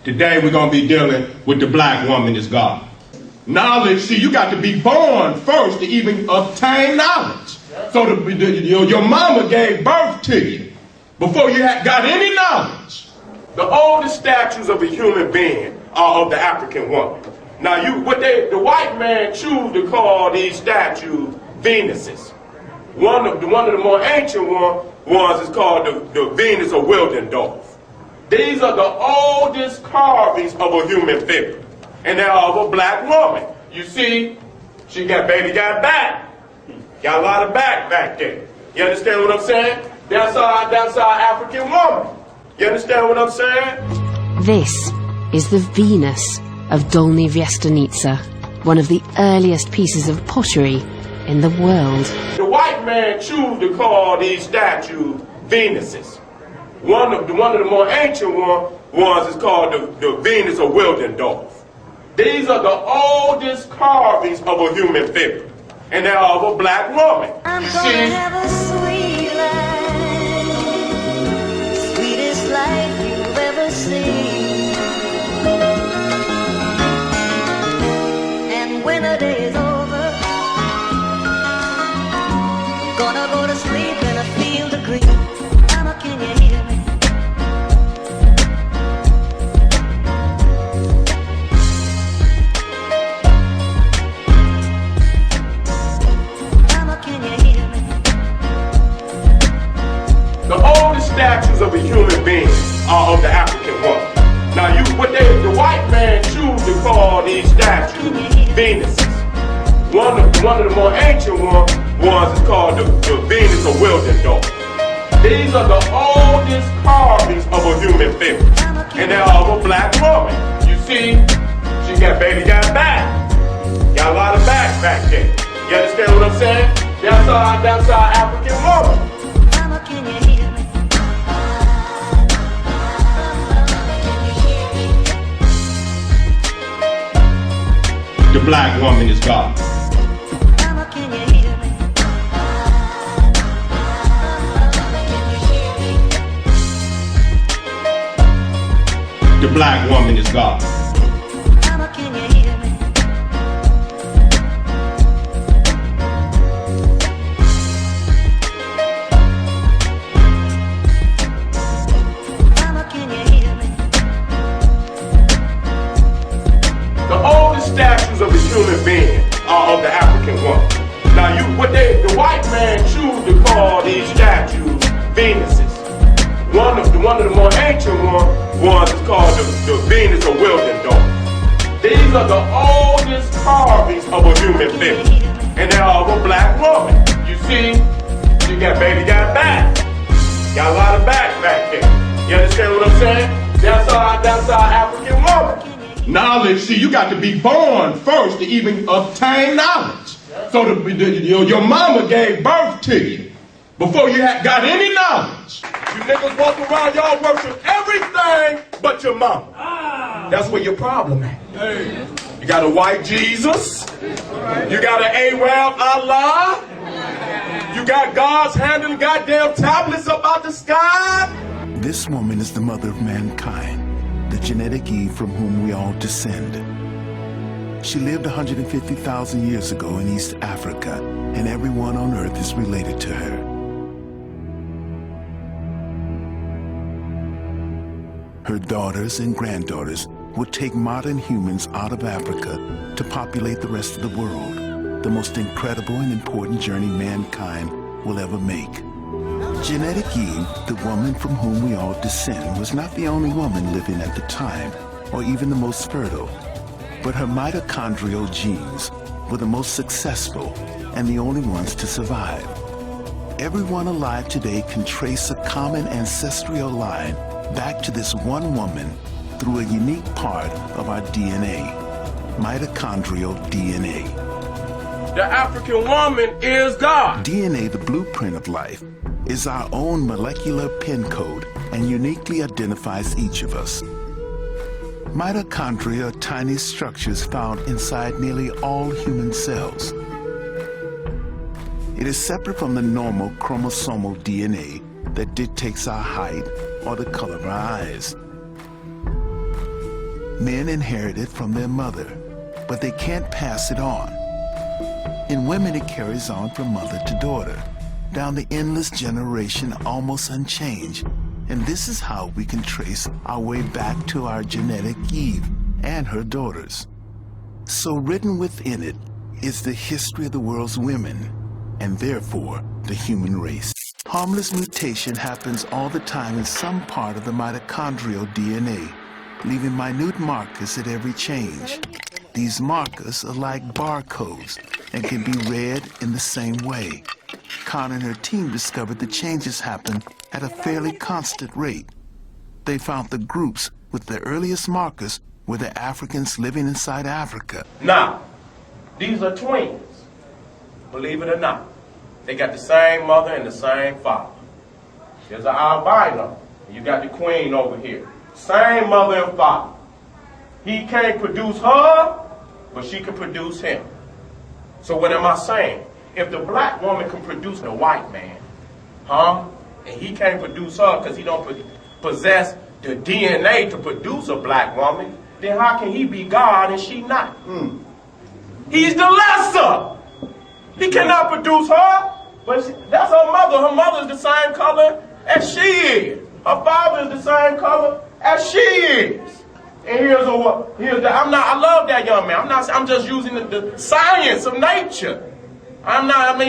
Today we're going to be dealing with the black woman as God. Knowledge, see, you got to be born first to even obtain knowledge. So your mama gave birth to you before you got any knowledge. The oldest statues of a human being are of the African woman. Now, the white man choose to call these statues Venuses. One of the more ancient ones is called the Venus of Wildendorf. These are the oldest carvings of a human figure, and they're of a black woman. You see, she got back. Got a lot of back there. You understand what I'm saying? That's our African woman. You understand what I'm saying? This is the Venus of Dolny Viestanitsa, one of the earliest pieces of pottery in the world. The white man choose to call these statues Venuses. One of the more ancient ones is called the Venus of Wildendorf. These are the oldest carvings of a human figure, and they're of a black woman. I'm gonna have a sweet life, sweetest life you've ever seen. And when the day is over, gonna go to sleep in a field of green. Mama, can you hear me? The oldest statues of a human being are of the African woman. Now, the white man choose to call these statues Venuses. One of the more ancient ones is called the Venus of Wildendorf. These are the oldest carvings of a human figure, and they're of a black woman. You see, she got back. Got a lot of back there. You understand what I'm saying? That's our African woman. Mama, can you hear me? The black woman is God. Mama, can you hear me? The black woman is God. Mama, can you hear me? Mama, can you hear me? The oldest statues of a human being are of the African woman. Now, the white man choose to call these statues Venuses. One of the more ancient ones is called the Venus of Wildendorf. These are the oldest carvings of a human figure, and they're of a black woman. You see, she got back. Got a lot of back there. You understand what I'm saying? That's our African woman. Knowledge, see, you got to be born first to even obtain knowledge. So your mama gave birth to you before you got any knowledge. You niggas walk around, y'all worship everything but your mama. That's where your problem at. You got a white Jesus. You got an Arab Allah. You got God's handing goddamn tablets up out the sky. This woman is the mother of mankind, the genetic Eve from whom we all descend. She lived 150,000 years ago in East Africa, and everyone on earth is related to her. Her daughters and granddaughters would take modern humans out of Africa to populate the rest of the world, the most incredible and important journey mankind will ever make. Genetic Eve, the woman from whom we all descend, was not the only woman living at the time, or even the most fertile, but her mitochondrial genes were the most successful and the only ones to survive. Everyone alive today can trace a common ancestral line back to this one woman through a unique part of our DNA, mitochondrial DNA. The African woman is God. DNA, the blueprint of life, is our own molecular pin code and uniquely identifies each of us. Mitochondria are tiny structures found inside nearly all human cells. It is separate from the normal chromosomal DNA that dictates our height or the color of our eyes. Men inherit it from their mother, but they can't pass it on. In women, it carries on from mother to daughter, down the endless generation almost unchanged. And this is how we can trace our way back to our genetic Eve and her daughters. So written within it is the history of the world's women, and therefore the human race. Harmless mutation happens all the time in some part of the mitochondrial DNA, leaving minute markers at every change. These markers are like barcodes and can be read in the same way. Khan and her team discovered the changes happen at a fairly constant rate. They found the groups with the earliest markers were the Africans living inside Africa. Now, these are twins, believe it or not. They got the same mother and the same father. There's an albino, and you got the queen over here. Same mother and father. He can't produce her, but she can produce him. So what am I saying? If the black woman can produce the white man, and he can't produce her because he don't possess the DNA to produce a black woman, then how can he be God and she not? He's the lesser. He cannot produce her, but that's her mother. Her mother is the same color as she is. Her father is the same color as she is. And I love that young man. I'm just using the science of nature.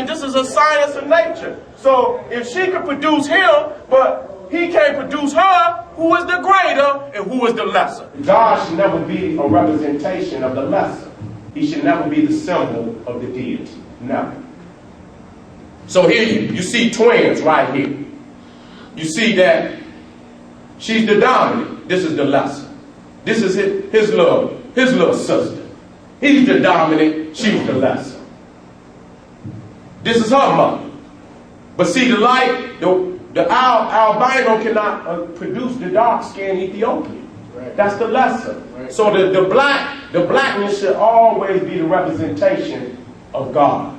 This is a science of nature. So if she could produce him, but he can't produce her, who is the greater and who is the lesser? God should never be a representation of the lesser. He should never be the symbol of the deity. Never. So here you see twins right here. You see that she's the dominant. This is the lesser. This is his little sister. He's the dominant. She's the lesser. This is her mother. But see, the albino cannot produce the dark-skinned Ethiopian. Right. That's the lesser. Right. So the blackness should always be the representation of God.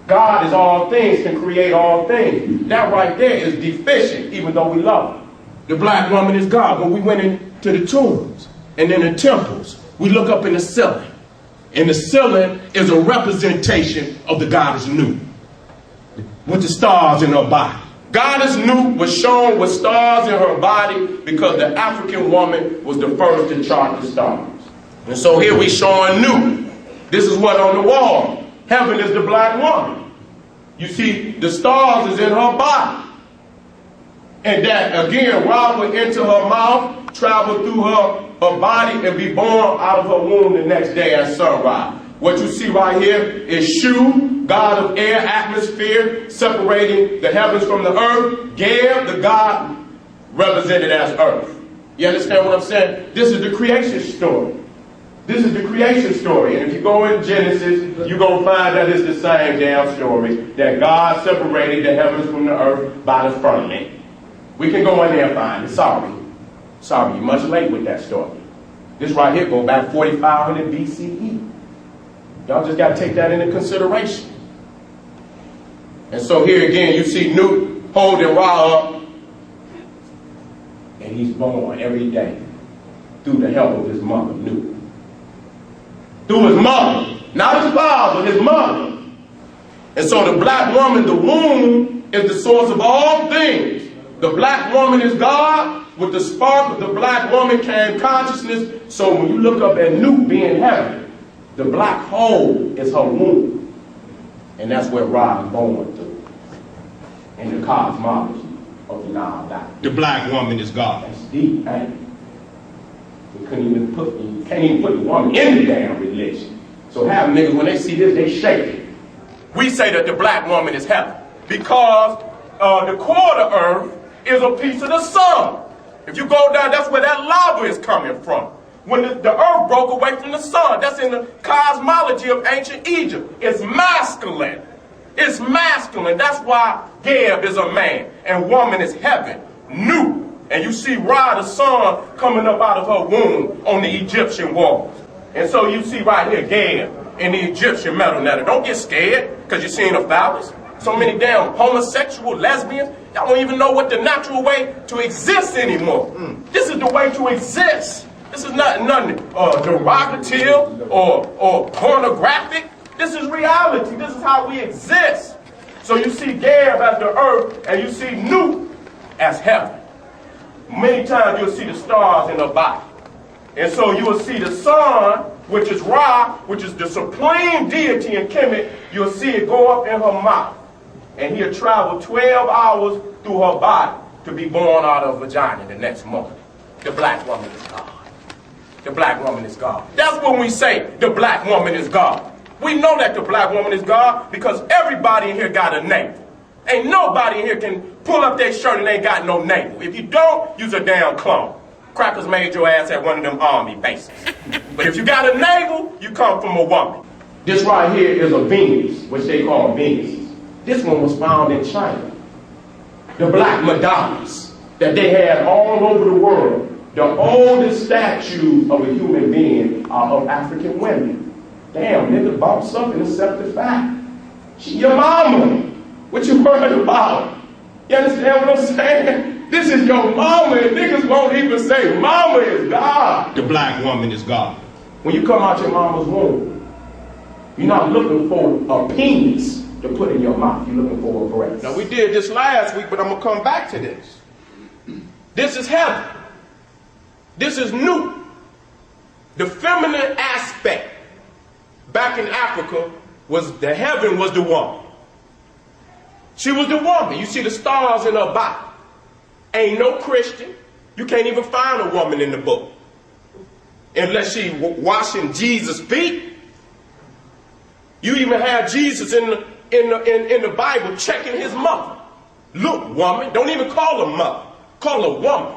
God is all things, can create all things. That right there is deficient, even though we love her. The black woman is God. When we went into the tombs and in the temples, we look up in the ceiling. And the ceiling is a representation of the goddess Nu, with the stars in her body. Goddess Nu was shown with stars in her body because the African woman was the first to chart the stars. And so here we showing Nu. This is what on the wall. Heaven is the black woman. You see, the stars is in her body. And that, again, Ra would enter her mouth, travel through her body, and be born out of her womb the next day at sunrise. What you see right here is Shu, god of air, atmosphere, separating the heavens from the earth. Geb, the god represented as earth. You understand what I'm saying? This is the creation story. This is the creation story. And if you go in Genesis, you're going to find that it's the same damn story, that God separated the heavens from the earth by the firmament. We can go in there and find it. Sorry, you're much late with that story. This right here goes back 4500 BCE. Y'all just got to take that into consideration. And so here again, you see Nu holding Ra up, and he's born every day through the help of his mother, Nu. Through his mother, not his father, his mother. And so the black woman, the womb, is the source of all things. The black woman is God. With the spark of the black woman came consciousness. So when you look up at Nu being heaven, the black hole is her womb. And that's where Ra is born through. In the cosmology of the Nile Valley. The black woman is God. That's deep, ain't it? You can't even put the woman in the damn religion. So half niggas, when they see this, they shake it. We say that the black woman is heaven because the core of the earth is a piece of the sun. If you go down, that's where that lava is coming from. When the earth broke away from the sun, that's in the cosmology of ancient Egypt. It's masculine. It's masculine. That's why Geb is a man and woman is heaven. Nu. And you see Ra, the sun, coming up out of her womb on the Egyptian walls. And so you see right here, Geb in the Egyptian metal nether. Don't get scared because you're seeing the phallus. So many damn homosexual lesbians. Y'all don't even know what the natural way to exist anymore. This is the way to exist. This is nothing derogative or pornographic. This is reality. This is how we exist. So you see Gab as the earth, and you see Nu as heaven. Many times you'll see the stars in her body. And so you will see the sun, which is Ra, which is the supreme deity in Kemet. You'll see it go up in her mouth. And he'll travel 12 hours through her body to be born out of vagina the next morning. The black woman is God. The black woman is God. That's when we say the black woman is God. We know that the black woman is God because everybody in here got a navel. Ain't nobody in here can pull up their shirt and ain't got no navel. If you don't, you's a damn clone. Crackers made your ass at one of them army bases. But if you got a navel, you come from a woman. This right here is a Venus, which they call Venus. This one was found in China. The black Madonnas that they had all over the world. The oldest statues of a human being are of African women. Damn, nigga bumps up and accept the fact. She your mama. What you worried about? You understand what I'm saying? This is your mama, and niggas won't even say mama is God. The black woman is God. When you come out your mama's womb, you're not looking for a penis to put in your mouth. You're looking for a breast. Now, we did this last week, but I'm going to come back to this. This is heaven. This is Nu. The feminine aspect back in Africa was the heaven was the woman. She was the woman. You see the stars in her body. Ain't no Christian. You can't even find a woman in the book. Unless she washing Jesus' feet. You even have Jesus in the Bible checking his mother. Look, woman, don't even call her mother. Call her woman.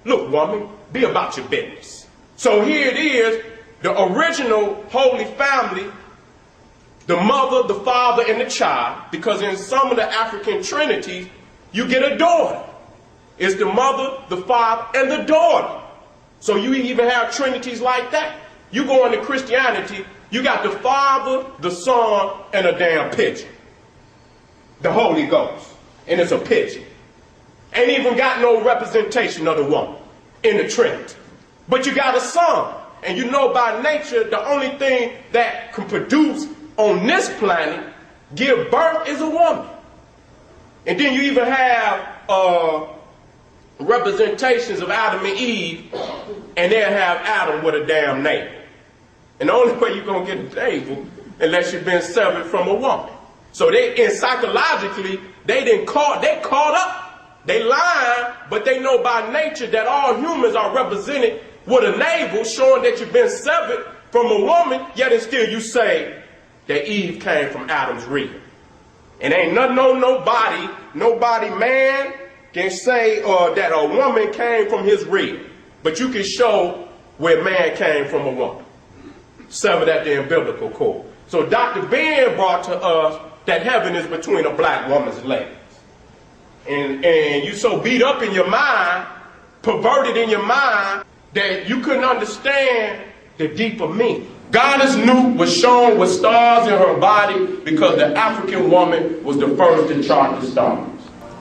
Look, woman, be about your business. So here it is, the original Holy Family, the mother, the father, and the child, because in some of the African trinities, you get a daughter. It's the mother, the father, and the daughter. So you even have trinities like that. You go into Christianity, you got the Father, the Son, and a damn pigeon. The Holy Ghost. And it's a pigeon. Ain't even got no representation of the woman in the Trinity. But you got a son. And you know by nature, the only thing that can produce on this planet, give birth, is a woman. And then you even have representations of Adam and Eve, and they'll have Adam with a damn navel. And the only way you're going to get a navel, unless you've been severed from a woman. So psychologically, they caught up. They lying, but they know by nature that all humans are represented with a navel, showing that you've been severed from a woman, yet and still you say that Eve came from Adam's rib. And ain't nobody man can say that a woman came from his rib. But you can show where man came from a woman. Severed at the umbilical cord. So Dr. Ben brought to us that heaven is between a black woman's legs. And you so beat up in your mind, perverted in your mind, that you couldn't understand the deeper meaning. Goddess Nu was shown with stars in her body because the African woman was the first to chart the stars.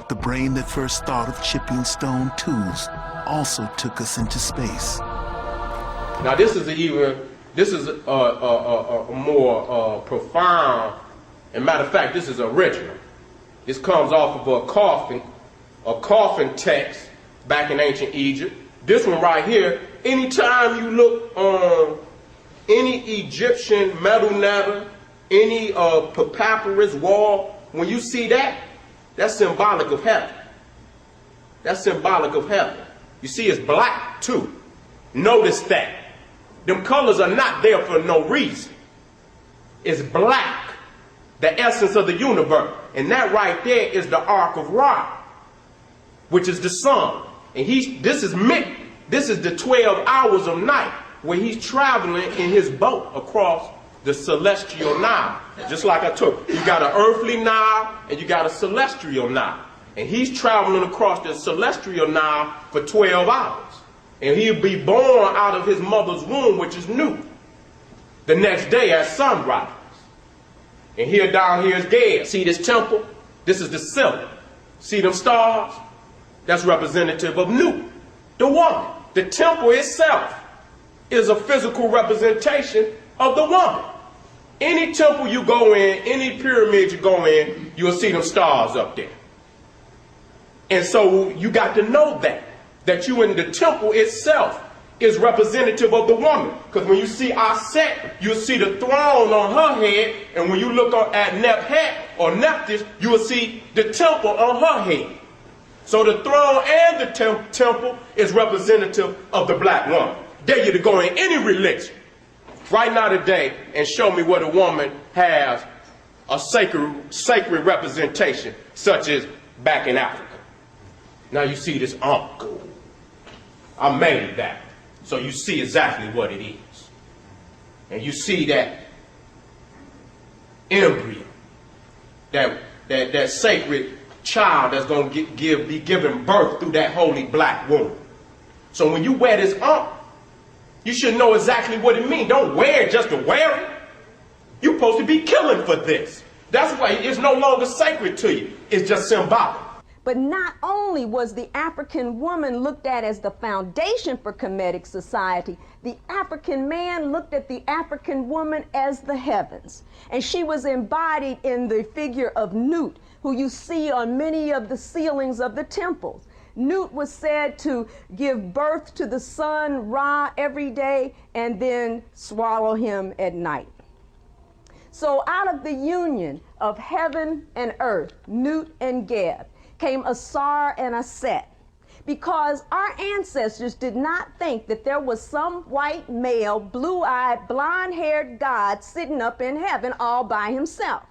The brain that first thought of chipping stone tools also took us into space. Now this is a more profound, and matter of fact, this is original. This comes off of a coffin text back in ancient Egypt. This one right here, anytime you look on any Egyptian metal netter, any papyrus wall, when you see that, that's symbolic of heaven. That's symbolic of heaven. You see it's black too. Notice that. Them colors are not there for no reason. It's black, the essence of the universe. And that right there is the arc of Ra, which is the sun. And this is the 12 hours of night where he's traveling in his boat across the celestial Nile. Just like I took, you got an earthly Nile and you got a celestial Nile. And he's traveling across the celestial Nile for 12 hours. And he'll be born out of his mother's womb, which is Nu, the next day at sunrise. And here down here is Gad. See this temple? This is the center. See them stars? That's representative of Nu, the woman. The temple itself is a physical representation of the woman. Any temple you go in, any pyramid you go in, you'll see them stars up there. And so you got to know that you in the temple itself is representative of the woman. Because when you see Aset, you'll see the throne on her head, and when you look at Nephhet or Nephthys, you will see the temple on her head. So the throne and the temple is representative of the black woman. Dare you to go in any religion right now today and show me where the woman has a sacred representation, such as back in Africa. Now you see this ankh. I made that. So you see exactly what it is. And you see that embryo, that sacred child that's going to be given birth through that holy black womb. So when you wear this ankh, you should know exactly what it means. Don't wear it just to wear it. You're supposed to be killing for this. That's why it's no longer sacred to you. It's just symbolic. But not only was the African woman looked at as the foundation for Kemetic society, the African man looked at the African woman as the heavens. And she was embodied in the figure of Nut, who you see on many of the ceilings of the temples. Nut was said to give birth to the sun, Ra, every day, and then swallow him at night. So out of the union of heaven and earth, Nut and Geb, came Asar and Aset, because our ancestors did not think that there was some white male, blue-eyed, blonde-haired God sitting up in heaven all by himself.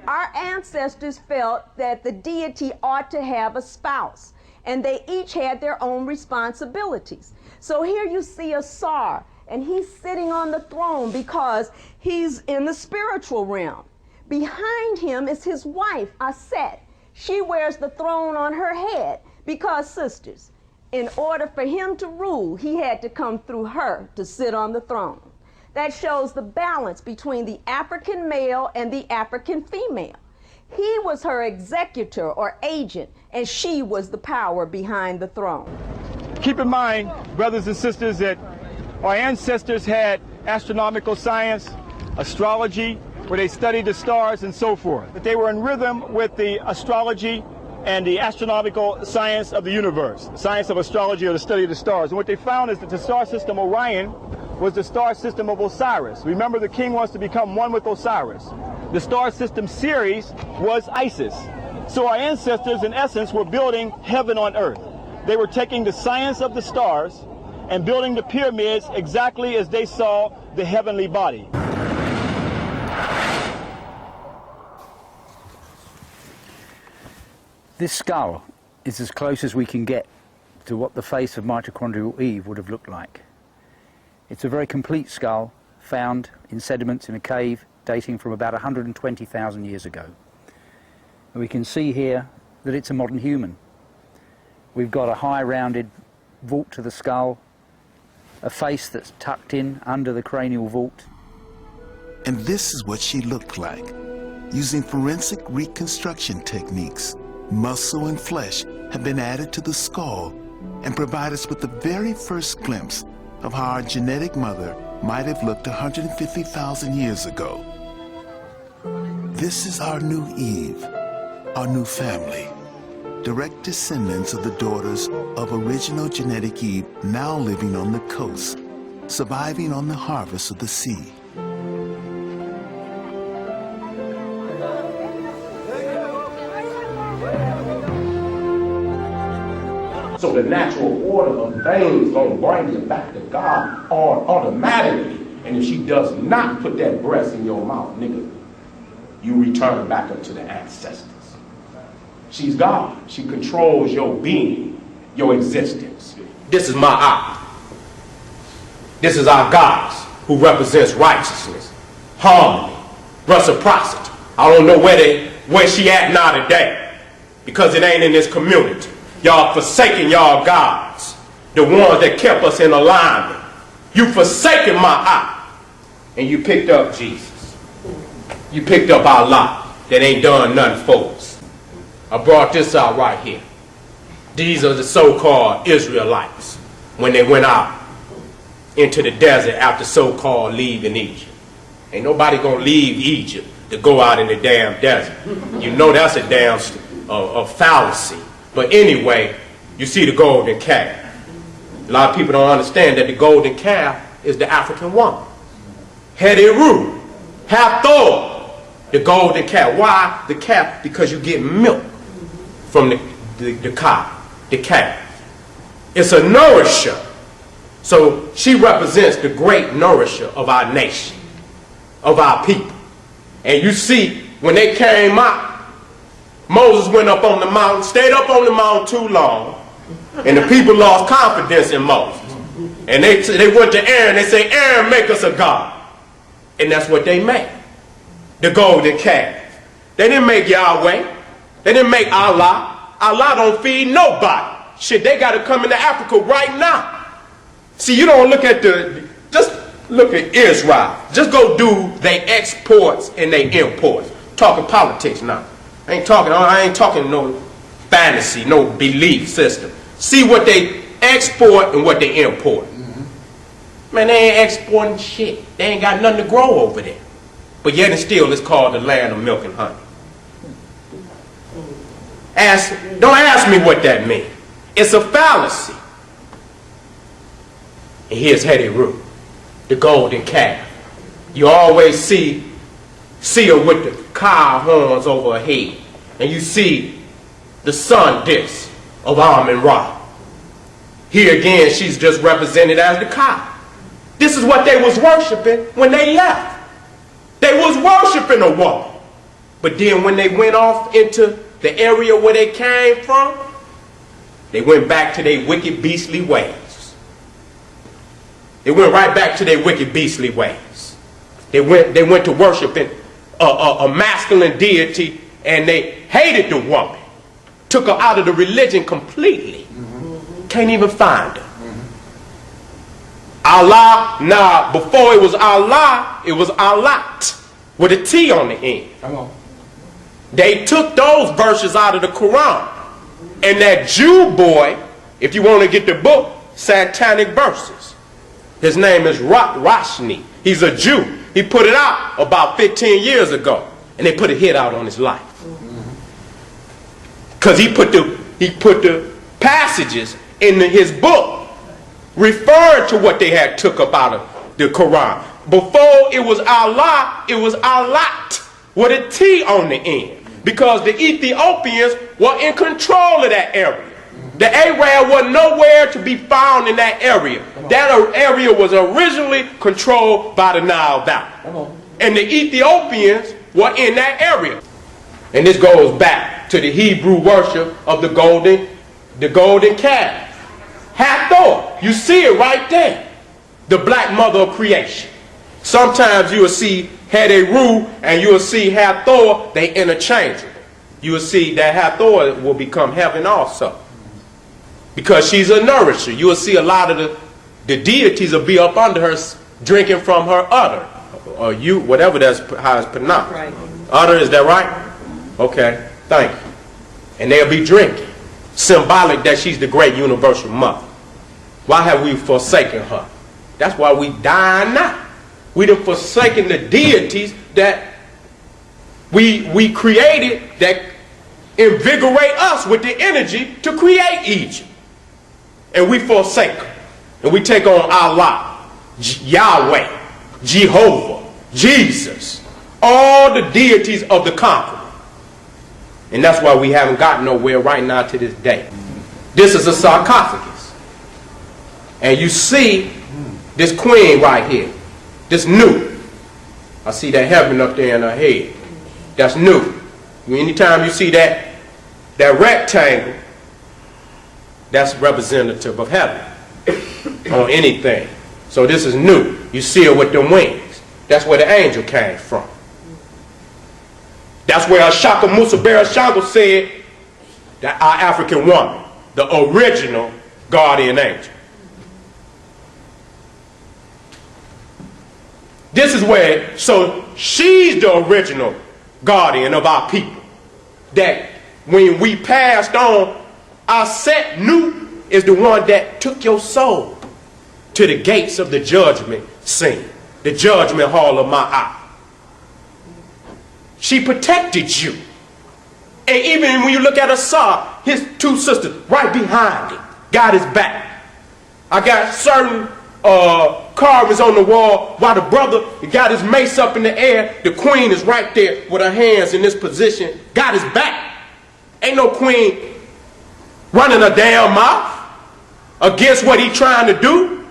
Our ancestors felt that the deity ought to have a spouse, and they each had their own responsibilities. So here you see Asar, and he's sitting on the throne because he's in the spiritual realm. Behind him is his wife, Aset. She wears the throne on her head because, sisters, in order for him to rule, he had to come through her to sit on the throne. That shows the balance between the African male and the African female. He was her executor or agent, and she was the power behind the throne. Keep in mind, brothers and sisters, that our ancestors had astronomical science, astrology, where they studied the stars and so forth. That they were in rhythm with the astrology and the astronomical science of the universe, the science of astrology or the study of the stars. And what they found is that the star system Orion was the star system of Osiris. Remember, the king wants to become one with Osiris. The star system Ceres was Isis. So our ancestors, in essence, were building heaven on earth. They were taking the science of the stars and building the pyramids exactly as they saw the heavenly body. This skull is as close as we can get to what the face of mitochondrial Eve would have looked like. It's a very complete skull found in sediments in a cave dating from about 120,000 years ago. And we can see here that it's a modern human. We've got a high rounded vault to the skull, a face that's tucked in under the cranial vault. And this is what she looked like. Using forensic reconstruction techniques, muscle and flesh have been added to the skull and provide us with the very first glimpse of how our genetic mother might have looked 150,000 years ago. This is our new Eve, our new family, direct descendants of the daughters of original genetic Eve now living on the coast, surviving on the harvest of the sea. So the natural order of things gonna bring you back to God automatically. And if she does not put that breast in your mouth, nigga, you return back up to the ancestors. She's God. She controls your being, your existence. This is my eye. This is our goddess who represents righteousness, harmony, reciprocity. I don't know where she at now today, because it ain't in this community. Y'all forsaking y'all gods, the ones that kept us in alignment. You forsaken my eye, and you picked up Jesus. You picked up our lot that ain't done nothing for us. I brought this out right here. These are the so-called Israelites when they went out into the desert after so-called leaving Egypt. Ain't nobody gonna leave Egypt to go out in the damn desert. You know that's a damn a fallacy. But anyway, you see the golden calf. A lot of people don't understand that the golden calf is the African woman. Heru, Hathor, the golden calf. Why the calf? Because you get milk from the cow, the calf. It's a nourisher. So she represents the great nourisher of our nation, of our people. And you see, when they came out, Moses went up on the mountain, stayed up on the mountain too long, and the people lost confidence in Moses. And they went to Aaron, they say, Aaron, make us a god. And that's what they made, the golden calf. They didn't make Yahweh. They didn't make Allah. Allah don't feed nobody. Shit, they got to come into Africa right now. See, you don't look at just look at Israel. Just go do their exports and their imports. Talking politics now. I ain't talking no fantasy, no belief system. See what they export and what they import. Man, they ain't exporting shit. They ain't got nothing to grow over there. But yet and still it's called the land of milk and honey. Don't ask me what that means. It's a fallacy. And here's Heru, the golden calf. You always see her with the cow horns over her head. And you see the sun disc of Amun-Ra. Here again, she's just represented as the cow. This is what they was worshiping when they left. They was worshiping a woman. But then when they went off into the area where they came from, they went back to their wicked, beastly ways. They went right back to their wicked, beastly ways. They went to worshiping a masculine deity, and they hated the woman. Took her out of the religion completely. Can't even find her. Allah, nah, before it was Allah, it was Alat, with a T on the end. Come on. They took those verses out of the Quran. And that Jew boy, if you want to get the book, Satanic Verses. His name is Rashni. He's a Jew. He put it out about 15 years ago. And they put a hit out on his life. Because he put the passages in his book referring to what they had took up out of the Quran. Before it was Allah, it was Alat with a T on the end. Because the Ethiopians were in control of that area. The Arab was nowhere to be found in that area. That area was originally controlled by the Nile Valley. And the Ethiopians were in that area. And this goes back to the Hebrew worship of the golden calf. Hathor, you see it right there. The black mother of creation. Sometimes you will see Heru and you will see Hathor, they interchangeable. You will see that Hathor will become heaven also. Because she's a nourisher. You will see a lot of the deities will be up under her drinking from her udder. Or whatever that's how it's pronounced. Right. Udder, is that right? Okay, thank you. And they'll be drinking. Symbolic that she's the great universal mother. Why have we forsaken her? That's why we die now. We done forsaken the deities that we created that invigorate us with the energy to create Egypt. And we forsake them. And we take on Allah, Yahweh, Jehovah, Jesus, all the deities of the conqueror. And that's why we haven't gotten nowhere right now to this day. This is a sarcophagus. And you see this queen right here. This new. I see that heaven up there in her head. That's new. Anytime you see that rectangle, that's representative of heaven on anything. So this is new. You see her with them wings. That's where the angel came from. That's where Ashaka Musabera Shango said that our African woman, the original guardian angel. This is where, so she's the original guardian of our people. That when we passed on, our set new is the one that took your soul to the gates of the judgment scene, the judgment hall of my eye. She protected you. And even when you look at Assad, his two sisters right behind him, got his back. I got certain carvings on the wall while the brother got his mace up in the air. The queen is right there with her hands in this position, got his back. Ain't no queen running a damn mouth against what he trying to do.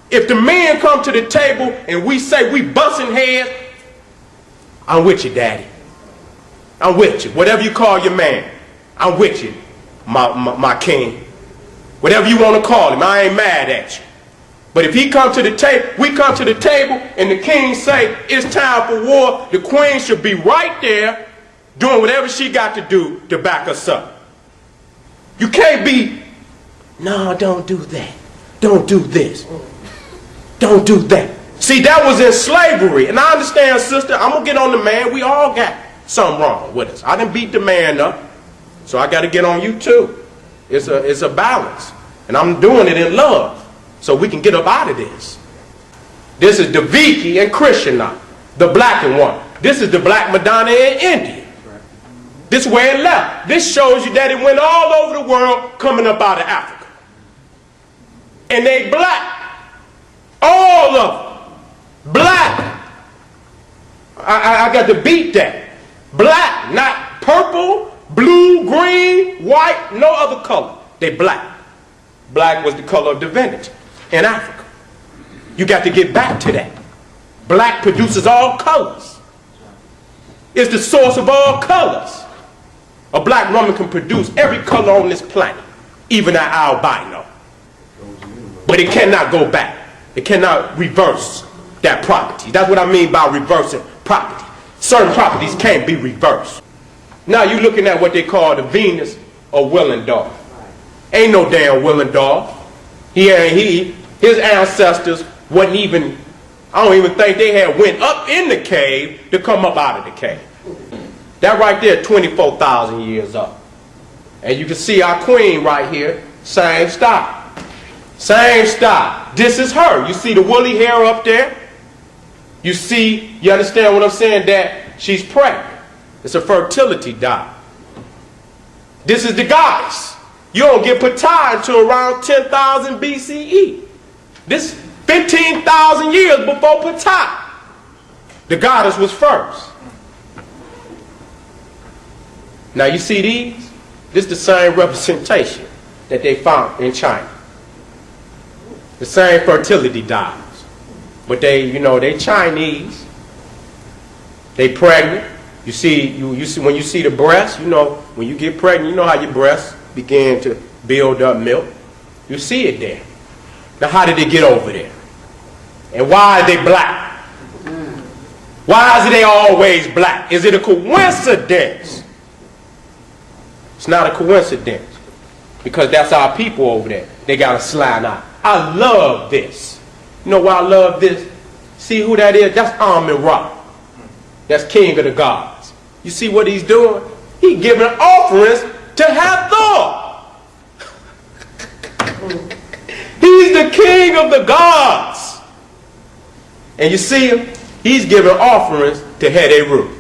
If the men come to the table and we say we busting heads, I'm with you, daddy. I'm with you. Whatever you call your man, I'm with you, my king. Whatever you want to call him, I ain't mad at you. But if he come to the table, we come to the table, and the king say it's time for war, the queen should be right there doing whatever she got to do to back us up. You can't be, no, don't do that. Don't do this. Don't do that. See, that was in slavery. And I understand, sister, I'm going to get on the man. We all got something wrong with us. I didn't beat the man up, so I got to get on you too. It's a balance. And I'm doing it in love so we can get up out of this. This is DIETY and Krishna, the black one. This is the Black Madonna in India. This is where it left. This shows you that it went all over the world coming up out of Africa. And they black. All of them. Black. I got to beat that. Black, not purple, blue, green, white, no other color. They black. Black was the color of divinity in Africa. You got to get back to that. Black produces all colors. It's the source of all colors. A black woman can produce every color on this planet, even an albino. But it cannot go back. It cannot reverse that property. That's what I mean by reversing property. Certain properties can't be reversed. Now you're looking at what they call the Venus or Willendorf. Ain't no damn Willendorf. His ancestors wasn't even, I don't even think they had went up in the cave to come up out of the cave. That right there, 24,000 years up. And you can see our queen right here, same style. Same style. This is her. You see the woolly hair up there? You see, you understand what I'm saying? That she's pregnant. It's a fertility dot. This is the goddess. You don't get Ptah until around 10,000 BCE. This 15,000 years before Ptah. The goddess was first. Now you see these? This is the same representation that they found in China. The same fertility dies. But they Chinese. They pregnant. You see when you see the breast, when you get pregnant, you know how your breasts begin to build up milk. You see it there. Now how did they get over there? And why are they black? Why is they always black? Is it a coincidence? It's not a coincidence. Because that's our people over there. They got a slant eye. I love this. You know why I love this? See who that is? That's Amun-Ra. That's king of the gods. You see what he's doing? He's giving offerings to Hathor. He's the king of the gods. And you see him? He's giving offerings to Heru.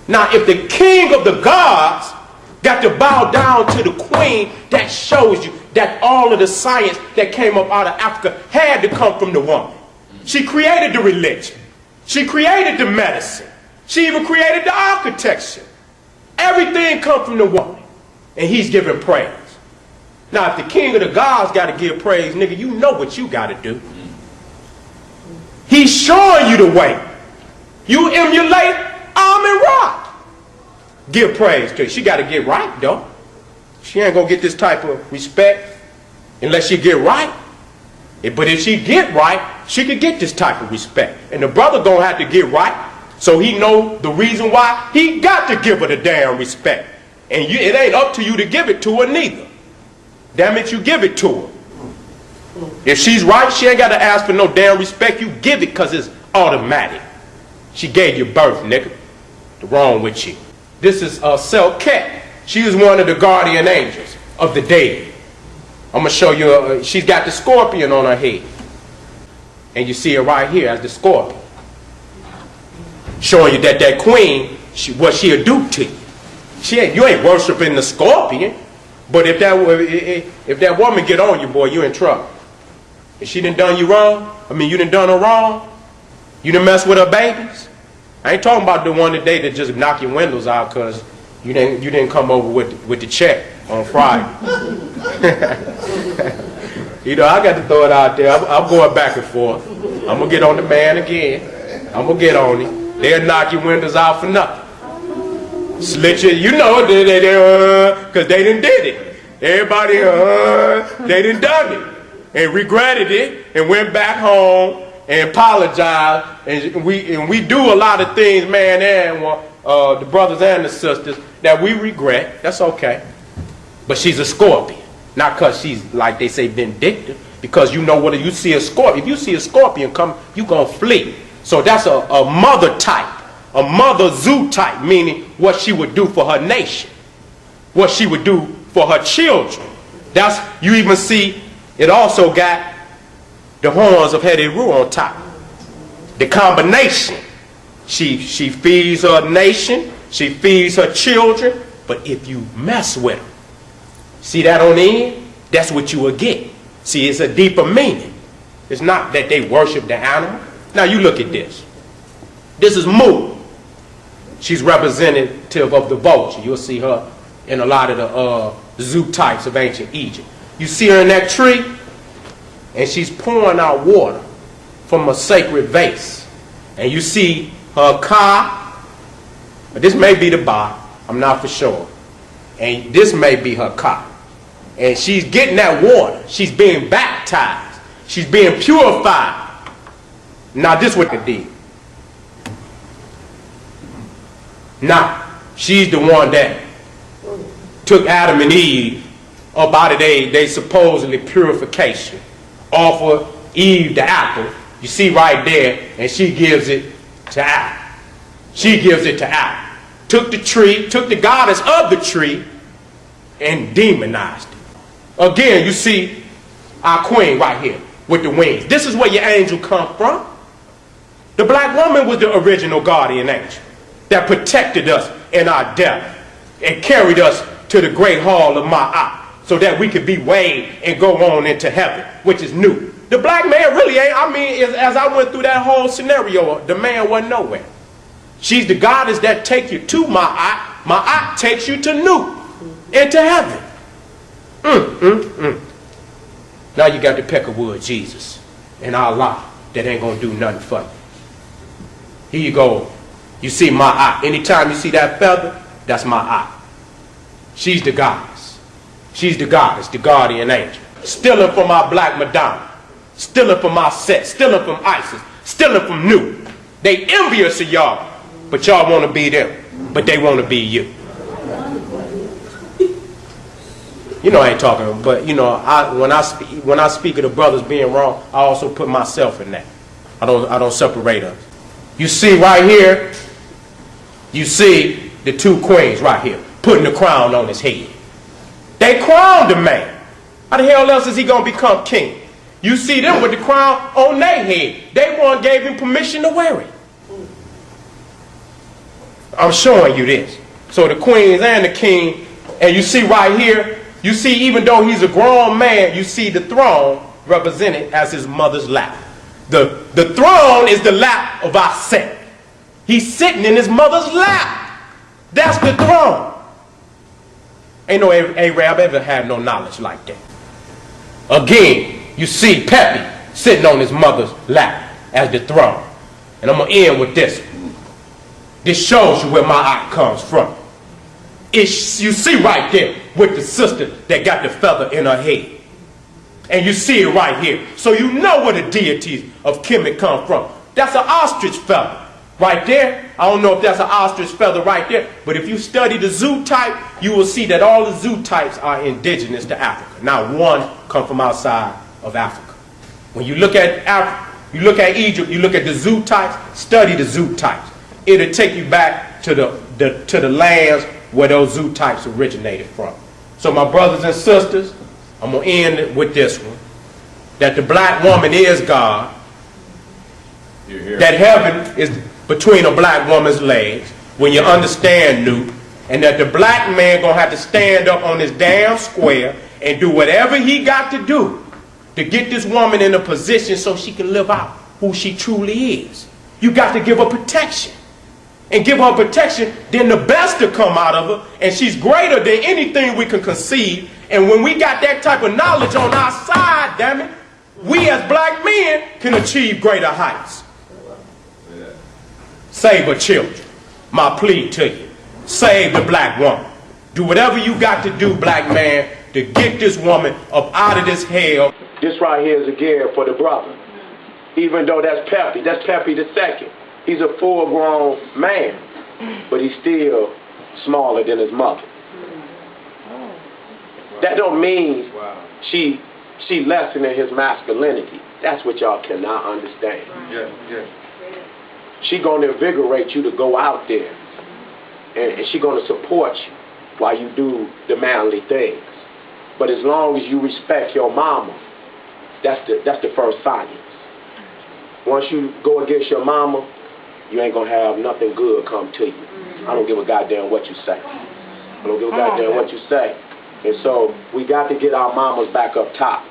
Now, if the king of the gods got to bow down to the queen, that shows you that all of the science that came up out of Africa had to come from the woman. She created the religion. She created the medicine. She even created the architecture. Everything comes from the woman. And he's giving praise. Now, if the king of the gods got to give praise, nigga, you know what you got to do. He's showing you the way. You emulate Amun-Ra. Give praise to her. She got to get right, though. She ain't going to get this type of respect unless she get right. But if she get right, she could get this type of respect. And the brother going to have to get right so he know the reason why he got to give her the damn respect. And it ain't up to you to give it to her neither. Damn it, you give it to her. If she's right, she ain't got to ask for no damn respect. You give it because it's automatic. She gave you birth, nigga. What's wrong with you? This is Selket. She was one of the guardian angels of the dead. I'm going to show you, she's got the scorpion on her head. And you see her right here as the scorpion. Showing you that that queen, what she'll do to you. You ain't worshiping the scorpion. But if that woman get on you, boy, you in trouble. If she done you wrong, you done her wrong, you done mess with her babies. I ain't talking about the one today that just knock your windows out because you didn't come over with the check on Friday. I got to throw it out there. I'm going back and forth. I'm going to get on the man again. I'm going to get on him. They'll knock your windows out for nothing. Slit you, because they done did it. Everybody, they done it. And regretted it and went back home and apologized. And we do a lot of things, man, and the brothers and the sisters, that we regret. That's okay. But she's a scorpion. Not because she's, like they say, vindictive. Because you know what, you see a scorpion. If you see a scorpion come, you going to flee. So that's a mother type. A mother zoo type, meaning what she would do for her nation. What she would do for her children. You even see, it also got the horns of Heru on top. The combination. She feeds her nation. She feeds her children. But if you mess with them, see that on the end? That's what you will get. See, it's a deeper meaning. It's not that they worship the animal. Now you look at this. This is Mu. She's representative of the vulture. You'll see her in a lot of the zoo types of ancient Egypt. You see her in that tree, and she's pouring out water from a sacred vase. And you see her ka, but this may be the ba, I'm not for sure. And this may be her ka. And she's getting that water. She's being baptized. She's being purified. Now this is what they did. Now, she's the one that took Adam and Eve up out of they supposedly purification. Offered Eve the apple. You see right there, and she gives it to Adam. She gives it to Adam. Took the tree, took the goddess of the tree, and demonized it. Again, you see our queen right here with the wings. This is where your angel come from. The black woman was the original guardian angel that protected us in our death and carried us to the great hall of Ma'at so that we could be weighed and go on into heaven, which is new. The black man really ain't, as I went through that whole scenario, the man wasn't nowhere. She's the goddess that takes you to Ma'at. Ma'at takes you to Nu, into heaven. Now you got the Peckerwood Jesus and Allah that ain't gonna do nothing for you. Here you go. You see Ma'at. Anytime you see that feather, that's Ma'at. She's the goddess. She's the goddess, the guardian angel. Stealing from our black Madonna. Stealing from our Set. Stealing from Isis. Stealing from Nu. They envious of y'all, but y'all want to be them. But they want to be you. You know I ain't talking, but you know, when I speak of the brothers being wrong, I also put myself in that. I don't separate us. You see right here, you see the two queens right here, putting the crown on his head. They crowned the man. How the hell else is he going to become king? You see them with the crown on their head. They one gave him permission to wear it. I'm showing you this. So the queens and the king, and you see right here, you see even though he's a grown man, you see the throne represented as his mother's lap. The throne is the lap of our Set. He's sitting in his mother's lap. That's the throne. Ain't no Arab ever had no knowledge like that. Again, you see Pepe sitting on his mother's lap as the throne. And I'm going to end with this. This shows you where my eye comes from. You see right there with the sister that got the feather in her head. And you see it right here. So you know where the deities of Kemet come from. That's an ostrich feather right there. I don't know if that's an ostrich feather right there, but if you study the zoo type, you will see that all the zoo types are indigenous to Africa. Not one come from outside of Africa. When you look at Africa, you look at Egypt, you look at the zoo types, study the zoo types. It'll take you back to the lands where those zoo types originated from. So my brothers and sisters, I'm going to end with this one. That the black woman is God. That heaven is between a black woman's legs. When you understand, Newt. And that the black man going to have to stand up on this damn square and do whatever he got to do to get this woman in a position so she can live out who she truly is. You got to give her protection. And give her protection, then the best to come out of her, and she's greater than anything we can conceive. And when we got that type of knowledge on our side, damn it, we as black men can achieve greater heights. Save her children. My plea to you. Save the black woman. Do whatever you got to do, black man, to get this woman up out of this hell. This right here is again for the brother. Even though that's Peppy the second. He's a full-grown man, but he's still smaller than his mother. That don't mean she lessening his masculinity. That's what y'all cannot understand. She gonna invigorate you to go out there, and she gonna support you while you do the manly things. But as long as you respect your mama, that's the first science. Once you go against your mama, you ain't gonna have nothing good come to you. I don't give a goddamn what you say. I don't give a goddamn what you say. And so we got to get our mamas back up top.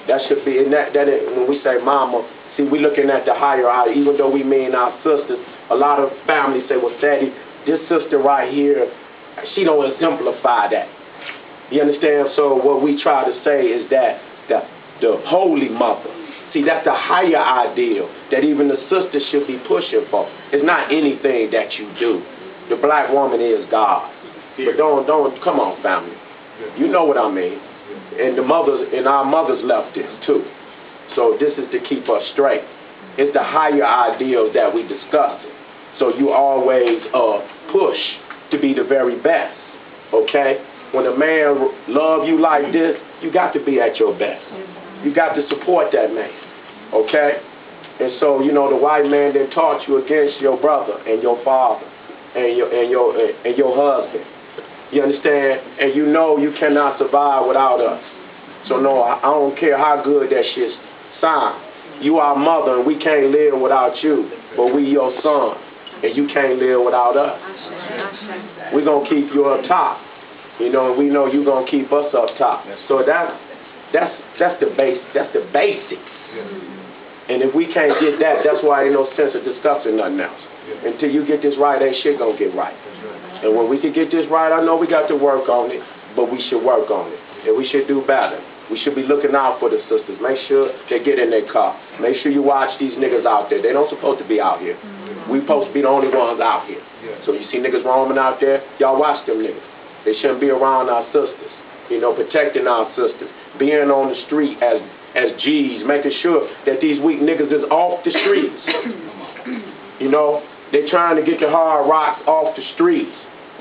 That should be, and when we say mama, see, we looking at the higher, even though we mean our sisters. A lot of families say, well, Daddy, this sister right here, she don't exemplify that. You understand? So what we try to say is that the holy mother, see, that's the higher ideal that even the sisters should be pushing for. It's not anything that you do. The black woman is God. But don't come on, family. You know what I mean. And our mothers left this too. So this is to keep us straight. It's the higher ideals that we discuss. So you always push to be the very best. Okay? When a man love you like this, you got to be at your best. You got to support that man. Okay? And so, you know, the white man that taught you against your brother and your father and your husband. You understand? And you know you cannot survive without us. So no, I don't care how good that shit sounds. You our mother and we can't live without you. But we your son and you can't live without us. We're going to keep you up top. You know, and we know you're going to keep us up top. So that's the base. That's the basics. And if we can't get that, that's why ain't no sense of discussing nothing else. Until you get this right, ain't shit gonna get right. And when we can get this right, I know we got to work on it, but we should work on it. And we should do better. We should be looking out for the sisters. Make sure they get in their car. Make sure you watch these niggas out there. They don't supposed to be out here. We supposed to be the only ones out here. So you see niggas roaming out there, y'all watch them niggas. They shouldn't be around our sisters. You know, protecting our sisters. Being on the street as G's, making sure that these weak niggas is off the streets. You know, they're trying to get the hard rocks off the streets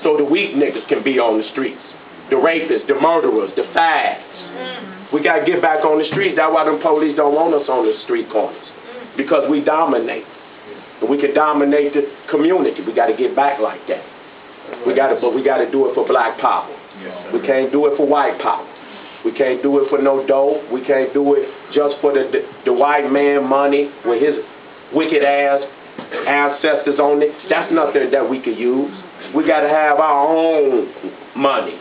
so the weak niggas can be on the streets. The rapists, the murderers, the fags. We got to get back on the streets. That's why them police don't want us on the street corners. Because we dominate. And we can dominate the community. We got to get back like that. But we got to do it for black power. We can't do it for white power. We can't do it for no dough. We can't do it just for the white man money with his wicked ass ancestors on it. That's nothing that we could use. We got to have our own money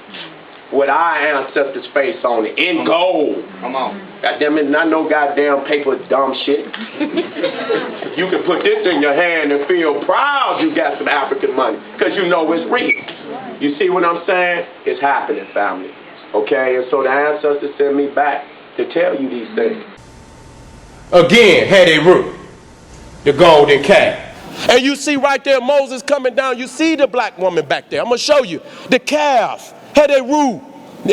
with our ancestors' face on it in gold. Come on. Goddamn it, not no goddamn paper dumb shit. You can put this in your hand and feel proud you got some African money because you know it's real. You see what I'm saying? It's happening, family. Okay, and so the ancestors sent me back to tell you these things. Again, had a root, the golden calf. And you see right there Moses coming down, you see the black woman back there. I'm going to show you. The calf had a root.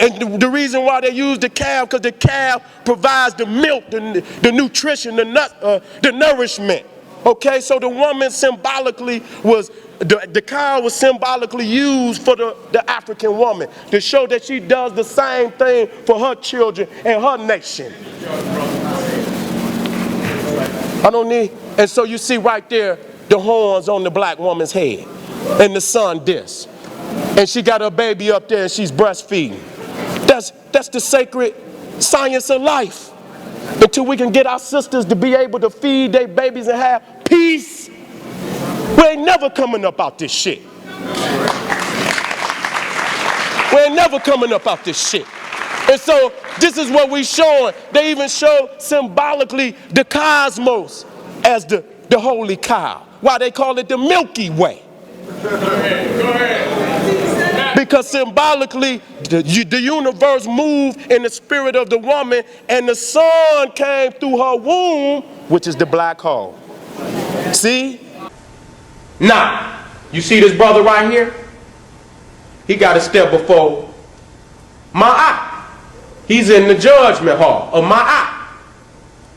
And the reason why they use the calf, because the calf provides the milk, the nutrition, the nourishment. Okay, so the woman symbolically was, the cow was symbolically used for the African woman to show that she does the same thing for her children and her nation. And so you see right there the horns on the black woman's head and the sun disc. And she got her baby up there and she's breastfeeding. That's the sacred science of life, until we can get our sisters to be able to feed their babies and have peace. We ain't never coming up out this shit. We ain't never coming up out this shit. And so this is what we showing. They even show symbolically the cosmos as the holy cow. Why they call it the Milky Way? Go ahead. Because symbolically the universe moved in the spirit of the woman, and the sun came through her womb, which is the black hole. See? Now, you see this brother right here? He got to step before Ma'at. He's in the judgment hall of Ma'at.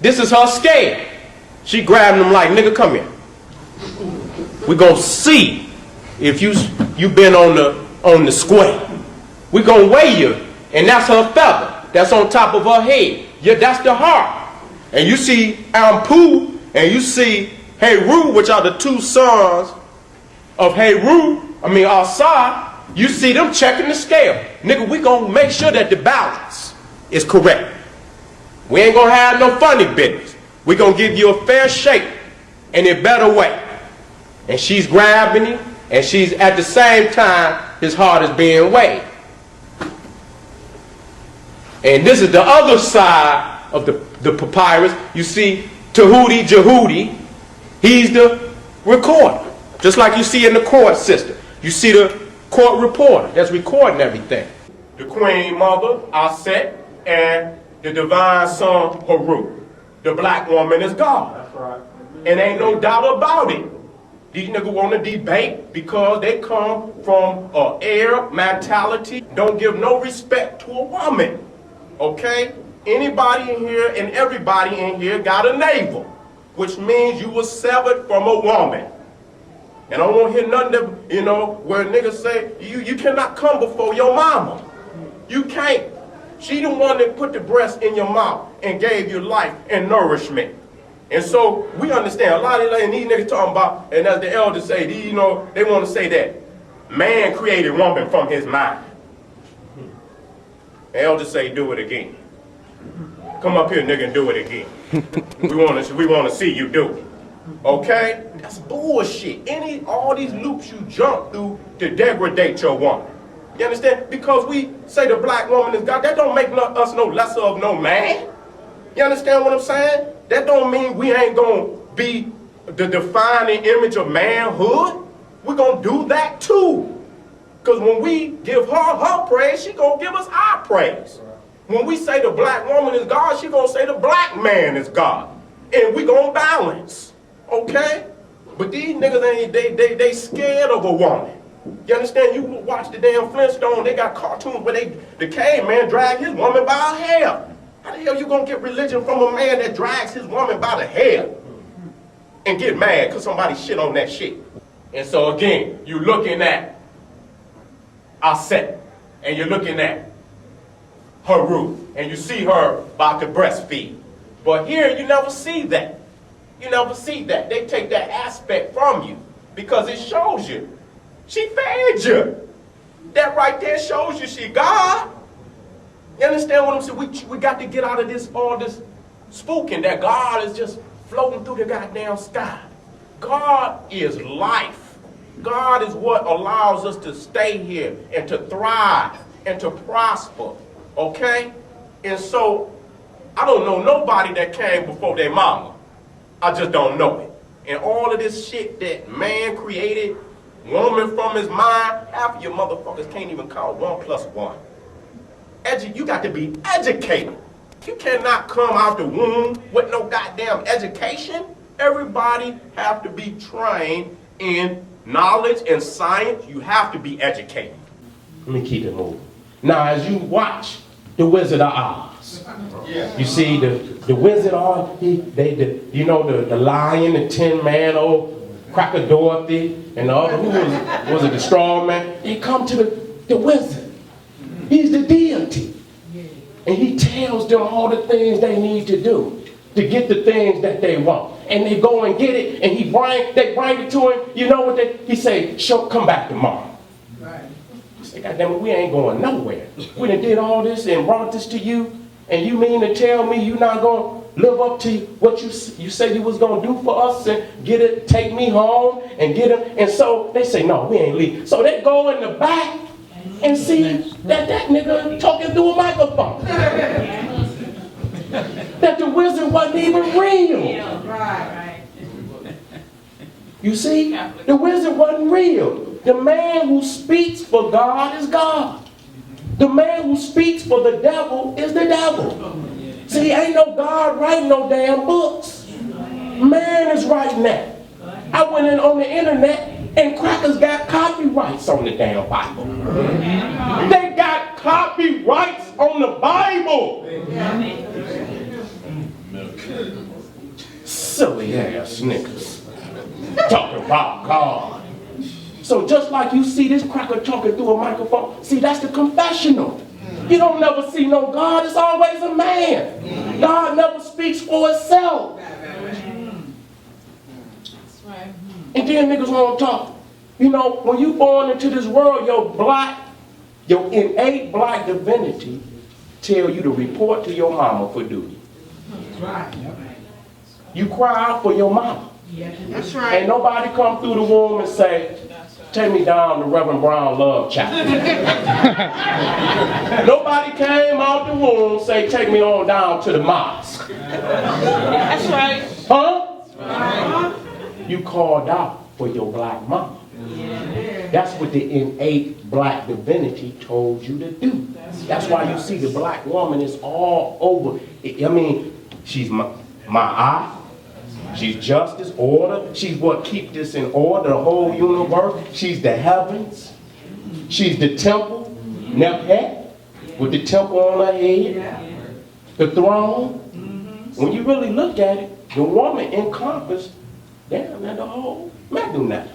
This is her scale. She grabbed him like, nigga, come here. We're going to see if you been on the square. We're going to weigh you. And that's her feather. That's on top of her head. Yeah, that's the heart. And you see Ampu and you see Heru, which are the two sons of Asa. You see them checking the scale. Nigga, we gonna make sure that the balance is correct. We ain't gonna have no funny business. We gonna give you a fair shake in a better way. And she's grabbing him, and she's at the same time, his heart is being weighed. And this is the other side of the papyrus. You see Tahuti Jehudi, he's the recorder. Just like you see in the court system. You see the court reporter that's recording everything. The queen mother, Aset, and the divine son, Haru. The black woman is God. That's right. And ain't no doubt about it. These niggas want to debate because they come from an Arab mentality. Don't give no respect to a woman. Okay? Anybody in here and everybody in here got a navel, which means you were severed from a woman. And I don't want to hear nothing that, where niggas say, you cannot come before your mama. You can't. She the one that put the breast in your mouth and gave you life and nourishment. And so we understand a lot of these niggas talking about, and as the elders say, they want to say that man created woman from his mind. The elders say, do it again. Come up here, nigga, and do it again. we want to see you do it. Okay? That's bullshit. All these loops you jump through to degrade your woman. You understand? Because we say the black woman is God, that don't make us no lesser of no man. You understand what I'm saying? That don't mean we ain't gonna be the defining image of manhood. We're gonna do that too. Because when we give her praise, she gonna give us our praise. When we say the black woman is God, she gonna say the black man is God. And we gonna balance. Okay? But these niggas ain't, they scared of a woman. You understand? You watch the damn Flintstone, they got cartoons where the caveman drag his woman by her hair. How the hell you gonna get religion from a man that drags his woman by the hair and get mad because somebody shit on that shit? And so again, you looking at Aset, and you're looking at Haru, and you see her about to breastfeed. But here you never see that. You never see that. They take that aspect from you because it shows you. She fed you. That right there shows you she God. You understand what I'm saying? We got to get out of all this spooking that God is just floating through the goddamn sky. God is life. God is what allows us to stay here and to thrive and to prosper. Okay? And so, I don't know nobody that came before their mama. I just don't know it. And all of this shit that man created, woman from his mind, half of your motherfuckers can't even count 1 + 1. You got to be educated. You cannot come out the womb with no goddamn education. Everybody have to be trained in knowledge and science. You have to be educated. Let me keep it moving. Now, as you watch The Wizard of Oz, you see the Wizard of Oz, the lion, the Tin Man, old Cracker Dorothy, and the other, who was it, the strong man? They come to the wizard. He's the deity. And he tells them all the things they need to do to get the things that they want. And they go and get it, and they bring it to him. You know what he say? Come back tomorrow. Right. He say, God damn it, we ain't going nowhere. We done did all this and brought this to you. And you mean to tell me you're not going to live up to what you said you was going to do for us and get it, take me home and get it? And so they say, no, we ain't leaving. So they go in the back and see that nigga talking through a microphone. That the wizard wasn't even real. You see, the wizard wasn't real. The man who speaks for God is God. The man who speaks for the devil is the devil. See, ain't no God writing no damn books. Man is writing that. I went in on the internet and crackers got copyrights on the damn Bible. They got copyrights on the Bible. Silly ass niggas talking about God. So just like you see this cracker talking through a microphone, see, that's the confessional. You don't never see no God, it's always a man. God never speaks for itself. And then niggas want to talk. You know, when you born into this world, your innate black divinity tell you to report to your mama for duty. You cry out for your mama. That's right. Ain't nobody come through the womb and say, take me down to Reverend Brown Love Chapel. Nobody came out the womb and say, take me on down to the mosque. That's right. Huh? You called out for your black mama. That's what the innate black divinity told you to do. That's why you see the black woman is all over. I mean, she's my eye. She's justice, order. She's what keep this in order, the whole universe. She's the heavens. She's the temple, Nephhet, with the temple on her head. The throne. When you really look at it, the woman encompassed damn near the whole Magdalene.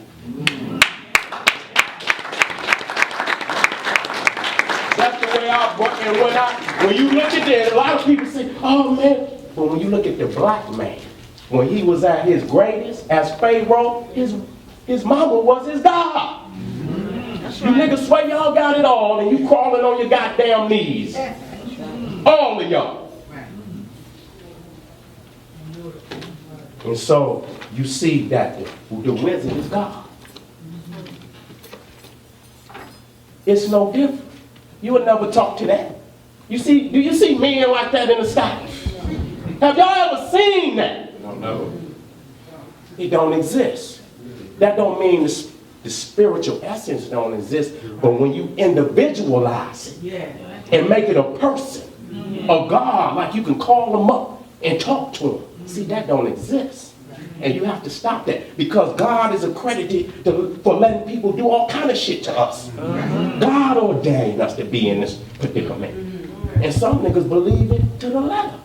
That's the way I work. And when you look at that, a lot of people say, oh man. But when you look at the black man, when he was at his greatest as Pharaoh, his mama was his God. You niggas swear y'all got it all and you crawling on your goddamn knees. All of y'all. And so you see that the wizard is God. It's no different. You would never talk to that. Do you see men like that in the sky? Have y'all ever seen that? No. It don't exist. That don't mean the spiritual essence don't exist, but when you individualize it and make it a person, a God, like you can call them up and talk to them. See, that don't exist. And you have to stop that because God is accredited for letting people do all kind of shit to us. God ordained us to be in this predicament. And some niggas believe it to the letter.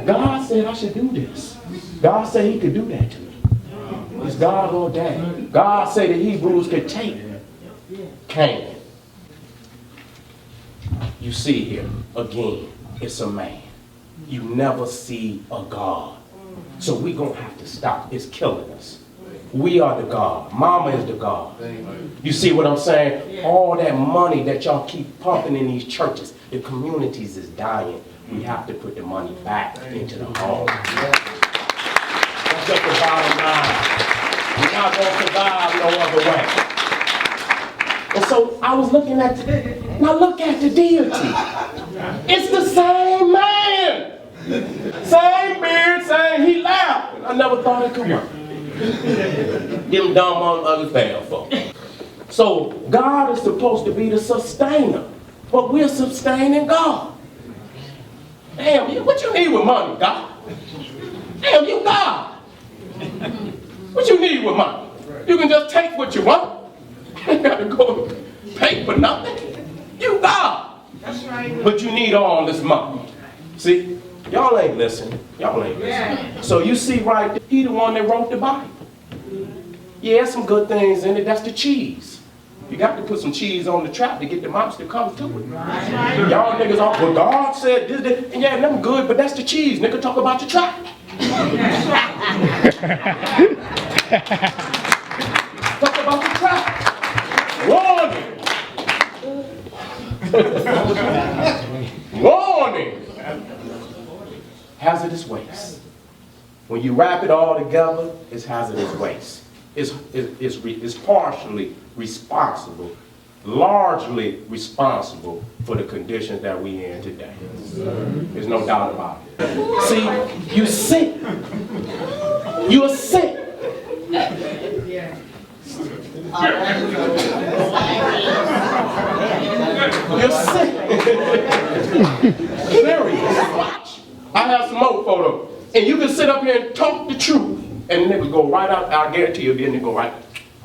God said I should do this. God said he could do that to me. It's God ordained. God said the Hebrews could take Canaan. You see here, again, it's a man. You never see a God. So we're going to have to stop. It's killing us. We are the God. Mama is the God. You see what I'm saying? All that money that y'all keep pumping in these churches, the communities is dying. We have to put the money back into the home. That's just the bottom line. We're not going to survive no other way. And so I was looking at, now look at the deity. It's the same man. Same beard, he laughed. I never thought it could work. Them dumb motherfuckers fail for. So God is supposed to be the sustainer, but we're sustaining God. Damn, what you need with money, God? Damn, you God. What you need with money? You can just take what you want. You gotta go pay for nothing. You God. That's right. But you need all this money. See? Y'all ain't listening. Y'all ain't listening. So you see right there, he the one that wrote the Bible. Yeah, some good things in it. That's the cheese. You got to put some cheese on the trap to get the mouse to come to it. Y'all niggas all, well, God said this, and yeah, them good, but that's the cheese. Nigga, talk about the trap. Talk about the trap. Warning. Warning. you wrap it all together, it's hazardous waste. It's partially responsible, largely responsible for the conditions that we in today. There's no doubt about it. See, you're sick. You're sick. You're sick. Serious. I have some more photos. And you can sit up here and talk the truth, and the niggas go right out. I guarantee you, the nigga go right.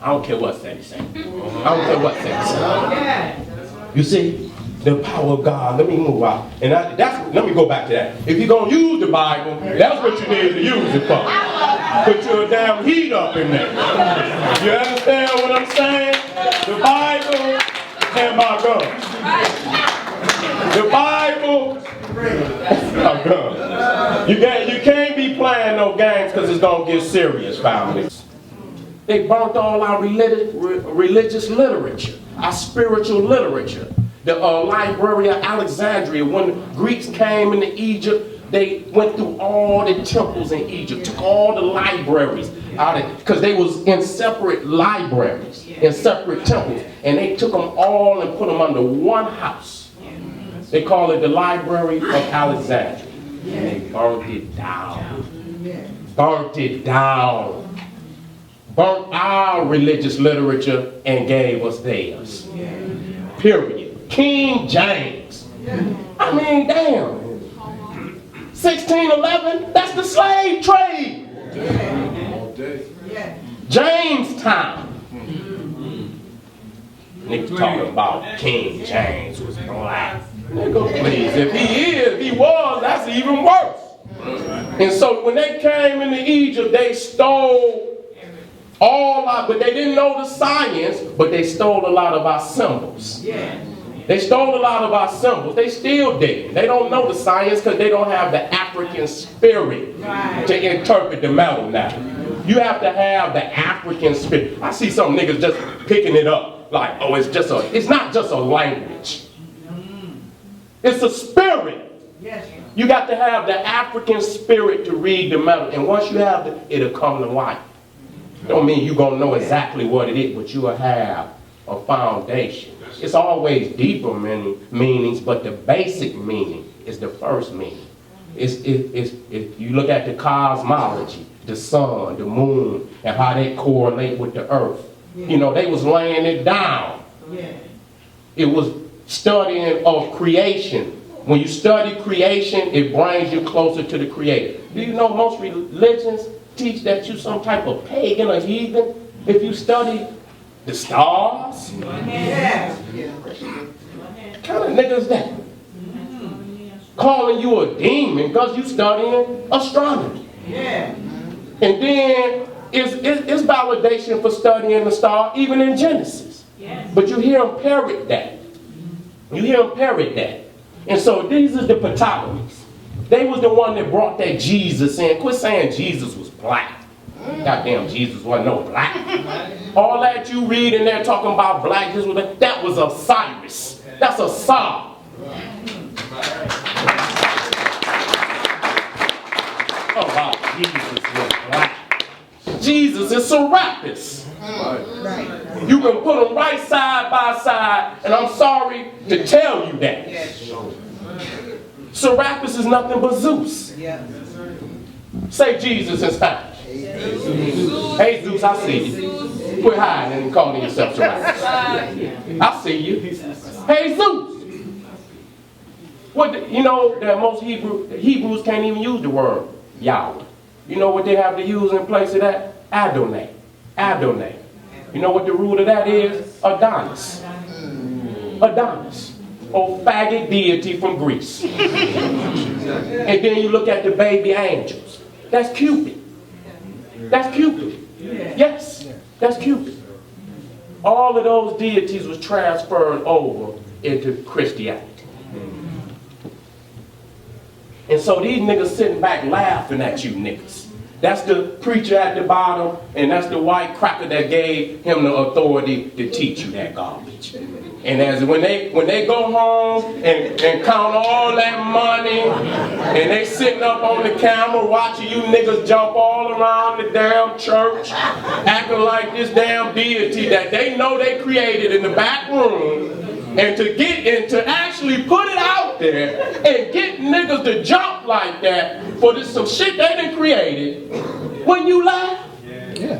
I don't care what said he say. I don't care what said he say. You see, the power of God. Let me move out. And let me go back to that. If you're gonna use the Bible, that's what you need to use it for. Put your damn heat up in there. You understand what I'm saying? The Bible and my guns. The Bible and my guns. You can't be playing no games because it's gonna get serious, families. They burnt all our religious literature, our spiritual literature. The Library of Alexandria, when the Greeks came into Egypt, they went through all the temples in Egypt, took all the libraries out of it, because they was in separate libraries, in separate temples, and they took them all and put them under one house. They call it the Library of Alexandria. And they burnt it down. Burnt it down. Burnt our religious literature and gave us theirs. Period. King James. I mean, damn. 1611, that's the slave trade. Jamestown. Niggas talking about King James was black. Nigga, please, if he was, that's even worse. And so when they came into Egypt, they stole but they didn't know the science, but they stole a lot of our symbols. They stole a lot of our symbols. They still did. They don't know the science because they don't have the African spirit to interpret the metal now. You have to have the African spirit. I see some niggas just picking it up like, oh, it's not just a language. It's a spirit. You got to have the African spirit to read the metal. And once you have it, it'll come to light. Don't mean you're going to know exactly what it is, but you will have a foundation. It's always deeper meanings, but the basic meaning is the first meaning. If you look at the cosmology, the sun, the moon, and how they correlate with the earth. You know, they was laying it down. It was studying of creation. When you study creation, it brings you closer to the Creator. Do you know most religions teach that you're some type of pagan or heathen if you study the stars? What kind of nigga is that? Calling you a demon because you studying astronomy. And then it's validation for studying the star even in Genesis. But you hear them parrot that. You hear them parrot that. And so these are the Ptolemies. They was the one that brought that Jesus in. Quit saying Jesus was black. Goddamn, Jesus wasn't no black. All that you read in there talking about black, that was Osiris. That's a Psalm. Oh wow, Jesus was black. Jesus is Serapis. You can put them right side by side, and I'm sorry to tell you that. Serapis is nothing but Zeus. Say Jesus in Spanish. Hey Zeus, I see you. Quit hiding and calling yourself Serapis. I see you. Hey Zeus. You know that most Hebrews can't even use the word Yahweh. You know what they have to use in place of that? Adonai. Adonai. You know what the root of that is? Adonis. Adonis. Oh, faggot deity from Greece. And then you look at the baby angels. That's Cupid. That's Cupid. Yes, that's Cupid. All of those deities was transferred over into Christianity. And so these niggas sitting back laughing at you niggas. That's the preacher at the bottom, and that's the white cracker that gave him the authority to teach you that garbage. And as when they go home and count all that money, and they sitting up on the camera watching you niggas jump all around the damn church, acting like this damn deity that they know they created in the back room, and to actually put it out there and get niggas to jump like that for this some shit they done created, when you laugh. Yeah.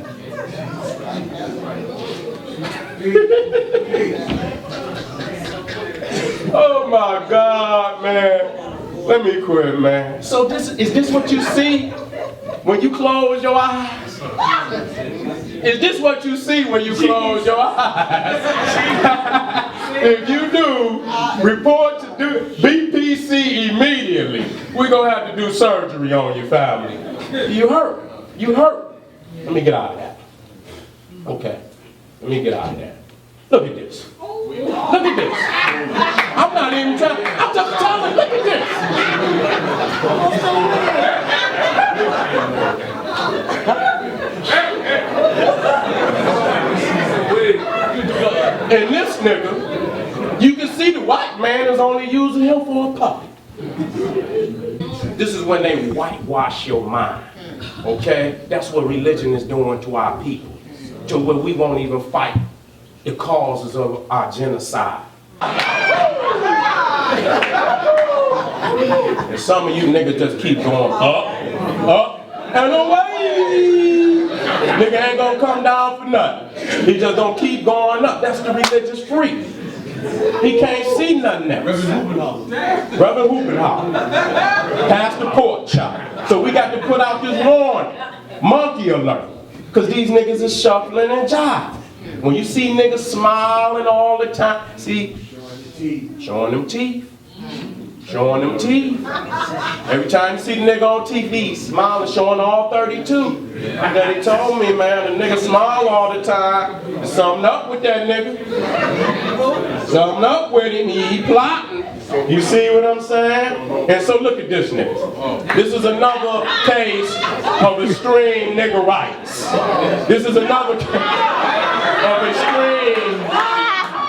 Oh my God, man. Let me quit, man. So is this what you see when you close your eyes? Is this what you see when you close your eyes? If you do, report to BPC immediately. We're going to have to do surgery on your family. You hurt. You hurt. Let me get out of that. Okay. Let me get out of that. Look at this. Look at this. I'm not even trying. I'm just telling. Look at this. And this nigga, you can see the white man is only using him for a puppet. This is when they whitewash your mind. Okay? That's what religion is doing to our people. To where we won't even fight the causes of our genocide. And some of you niggas just keep going up, and away. Nigga ain't gonna come down for nothing. He just gonna keep going up. That's the religious freak. He can't see nothing else. Reverend Hoopenhoff. Pastor Pork Chop. So we got to put out this warning. Monkey alert. Because these niggas is shuffling and jiving. When you see niggas smiling all the time, see, showing them teeth. Showing them teeth. Every time you see the nigga on TV, smiling, showing all 32. And then he told me, man, the nigga smile all the time. There's something up with that nigga. Something up with him. He plotting. You see what I'm saying? And so look at this nigga. This is another case of extreme nigga rights. This is another case of extreme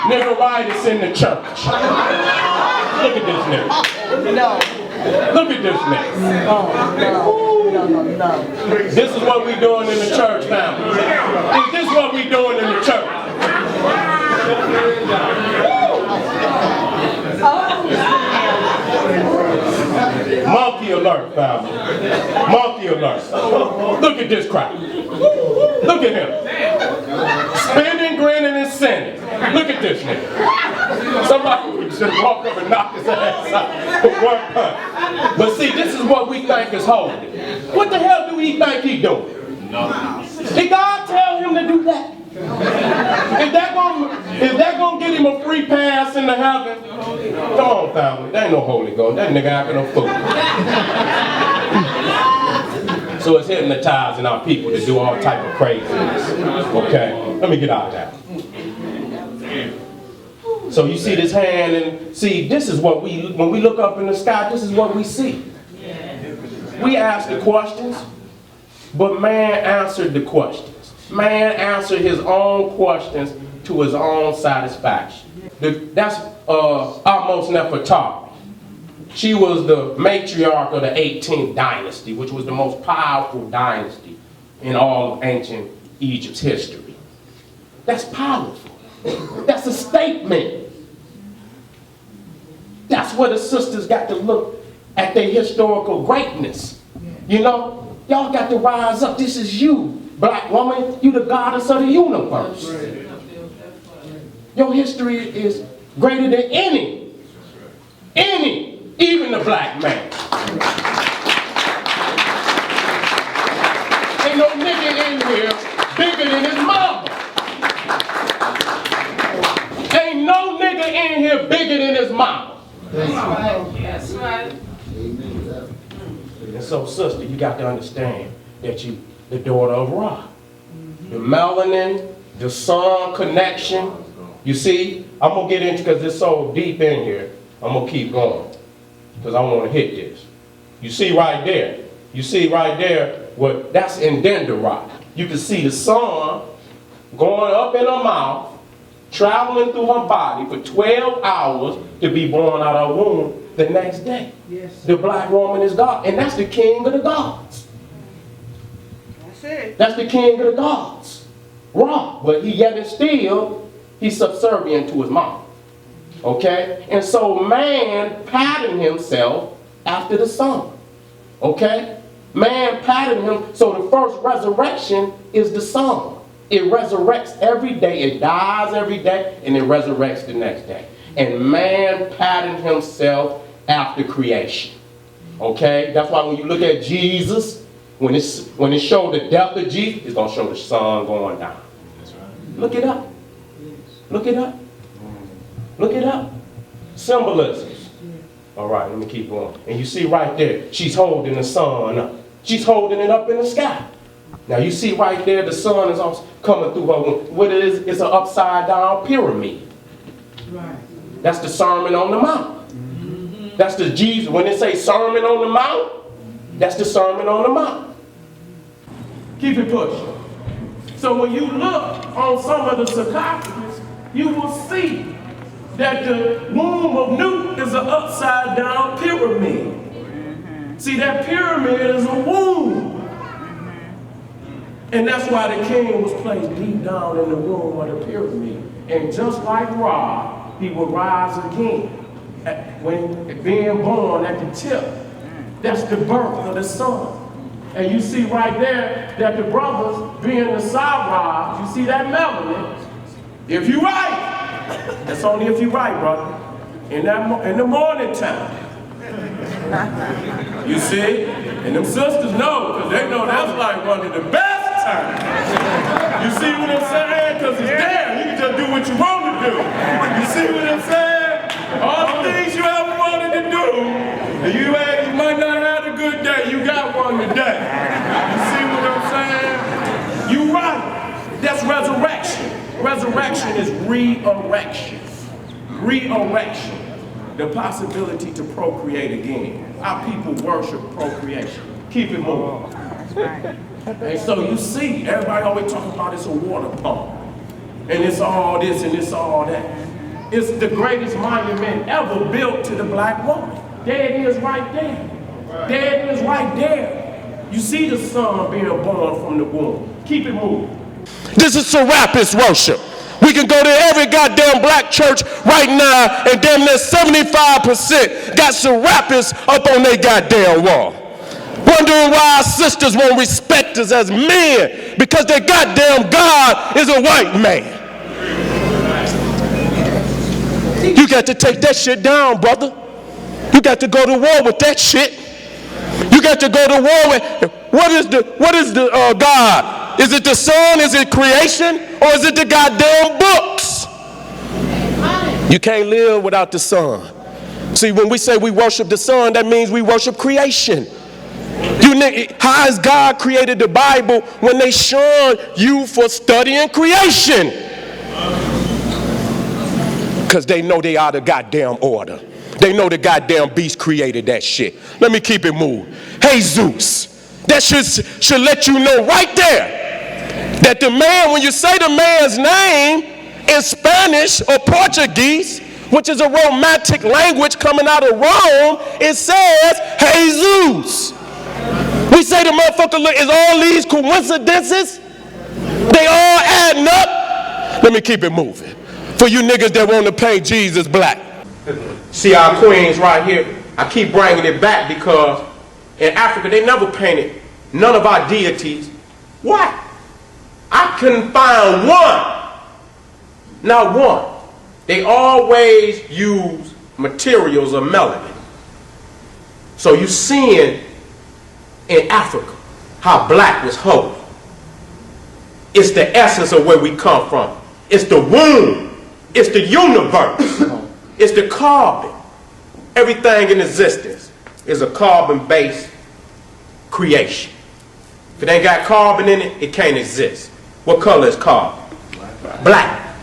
nigga rights in the church. Look at this nigga. No. Look at this nigga. No. This is what we doing in the church, family. Is this what we doing in the church? Monkey alert, family. Monkey alert. Look at this crap. Look at him. Spinning, grinning, and sinning. Look at this nigga. Somebody would just walk up and knock his ass out with one punch. But see, this is what we think is holy. What the hell do we think he doing? Did God tell him to do that? Is that gonna get him a free pass into heaven? Come on, family. There ain't no Holy Ghost. That nigga acting a fool. So it's hypnotizing our people to do all type of craziness. Okay, let me get out of that. So you see this hand, and see, this is what when we look up in the sky, this is what we see. We ask the questions, but man answered the questions. Man answered his own questions to his own satisfaction. That's Ahmose Nefertari. She was the matriarch of the 18th dynasty, which was the most powerful dynasty in all of ancient Egypt's history. That's powerful. That's a statement. That's where the sisters got to look at their historical greatness. You know, y'all got to rise up. This is you, black woman. You the goddess of the universe. Your history is greater than any, even the black man. Ain't no nigga in here bigger than his mama. Ain't no nigga in here bigger than his mama. That's right. That's right. And so, sister, you got to understand that you the daughter of Ra. The melanin, the sun connection. You see, I'm going to get into, because it's so deep in here, I'm going to keep going. Because I want to hit this. You see right there. You see right there, Well, that's in Dendera. You can see the sun going up in her mouth, traveling through her body for 12 hours to be born out of her womb the next day. Yes. The black woman is God, and that's the king of the gods. That's it. That's the king of the gods. Ra, but he yet and still, he's subservient to his mom. Okay? And so man patterned himself after the sun. Okay? Man patterned him, so the first resurrection is the sun. It resurrects every day. It dies every day, and it resurrects the next day. And man patterned himself after creation. Okay? That's why when you look at Jesus, when it showed the death of Jesus, it's going to show the sun going down. That's right. Look it up. Look it up. Look it up. Symbolisms. All right, let me keep going. And you see right there, she's holding the sun up. She's holding it up in the sky. Now you see right there, the sun is also coming through her womb. What it is, it's an upside down pyramid. Right. That's the Sermon on the Mount. That's the Jesus. When they say Sermon on the Mount, that's the Sermon on the Mount. Keep it pushing. So when you look on some of the sarcophagus, you will see that the womb of Newt is an upside down pyramid. See, that pyramid is a womb. And that's why the king was placed deep down in the womb of the pyramid. And just like Ra, he will rise again. When being born at the tip, that's the birth of the sun. And you see right there that the brothers being the sunrise, you see that melanin. If you right, that's only if you right, brother. In the morning time. You see? And them sisters know, because they know that's like one of the best times. You see what I'm saying? Because it's there. You can just do what you want to do. You see what I'm saying? All the things you ever wanted to do, you might not have a good day. You got one today. You see what I'm saying? You right. That's resurrection. Resurrection is re-erection. Re-erection. The possibility to procreate again. Our people worship procreation. Keep it moving. And so you see, everybody always talking about it's a water pump. And it's all this and it's all that. It's the greatest monument ever built to the black woman. There it is right there. There it is right there. You see the son being born from the womb. Keep it moving. This is Serapis worship. We can go to every goddamn black church right now and damn near 75% got Serapis up on their goddamn wall. Wondering why our sisters won't respect us as men because their goddamn God is a white man. You got to take that shit down, brother. You got to go to war with that shit. You got to go to war with, what is the God? Is it the sun? Is it creation? Or is it the goddamn books? You can't live without the sun. See, when we say we worship the sun, that means we worship creation. How has God created the Bible when they shun you for studying creation? Because they know they are the goddamn order. They know the goddamn beast created that shit. Let me keep it moving. Hey, Zeus. That should let you know right there that the man, when you say the man's name in Spanish or Portuguese, which is a romantic language coming out of Rome, it says, Jesus. We say the motherfucker, look, is all these coincidences? They all adding up? Let me keep it moving. For you niggas that want to paint Jesus black. See our queens right here? I keep bringing it back because in Africa, they never painted none of our deities white. I couldn't find one. Not one. They always use materials of melanin. So you're seeing in Africa how black was whole. It's the essence of where we come from. It's the womb. It's the universe. It's the carbon. Everything in existence is a carbon-based creation. If it ain't got carbon in it, it can't exist. What color is carbon? Black.